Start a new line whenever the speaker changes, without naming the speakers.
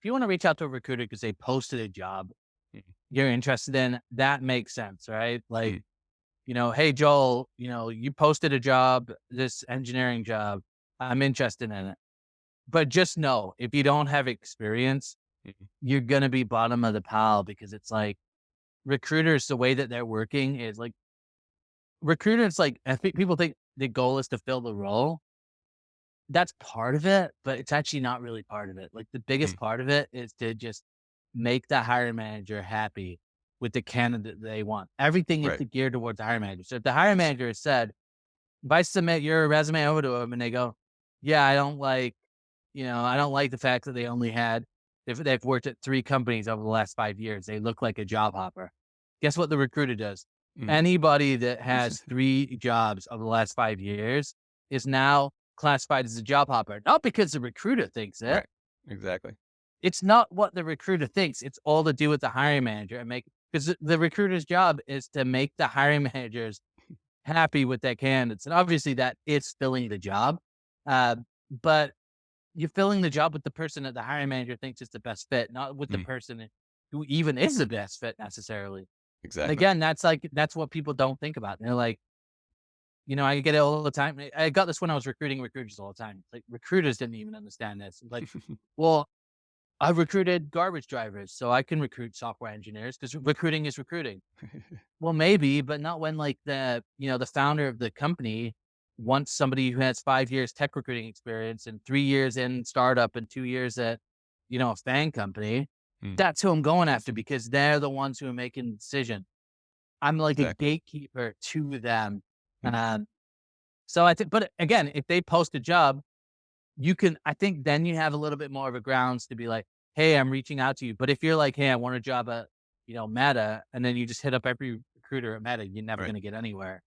you want to reach out to a recruiter because they posted a job
Mm,
you're interested in, that makes sense, right? Like,
mm,
hey, Joel, you posted a job, this engineering job. I'm interested in it. But just know if you don't have experience,
mm,
you're going to be bottom of the pile because it's like recruiters, the way that they're working is like recruiters, like, I think people think the goal is to fill the role. That's part of it, but it's actually not really part of it. Like, the
mm.
biggest part of it is to just make the hiring manager happy with the candidate they want. Everything is
Right.
geared towards the hiring manager. So if the hiring manager has said, if I submit your resume over to them and they go, "Yeah, I don't like the fact that they only had if they've worked at 3 companies over the last 5 years, they look like a job hopper." Guess what the recruiter does?
Mm.
Anybody that has 3 jobs over the last 5 years is now classified as a job hopper, not because the recruiter thinks it.
Right. Exactly.
It's not what the recruiter thinks, it's all to do with the hiring manager and make because the recruiter's job is to make the hiring managers happy with their candidates, and obviously that is filling the job, uh, but you're filling the job with the person that the hiring manager thinks is the best fit, not with the
Mm.
person who even is the best fit necessarily. And
Exactly.
again, that's what people don't think about. They're like, I get it all the time. I got this when I was recruiting recruiters all the time. Like recruiters didn't even understand this. Like, well, I recruited garbage drivers, so I can recruit software engineers because recruiting is recruiting. Well, maybe, but not when like the founder of the company wants somebody who has 5 years tech recruiting experience and 3 years in startup and 2 years at, a FAANG company.
Mm.
That's who I'm going after because they're the ones who are making the decision. I'm like a
Exactly.
gatekeeper to them.
Mm.
Um, so I think, but again, if they post a job, I think then you have a little bit more of a grounds to be like, hey, I'm reaching out to you. But if you're like, hey, I want a job at, Meta, and then you just hit up every recruiter at Meta, you're never
Right.
going to get anywhere.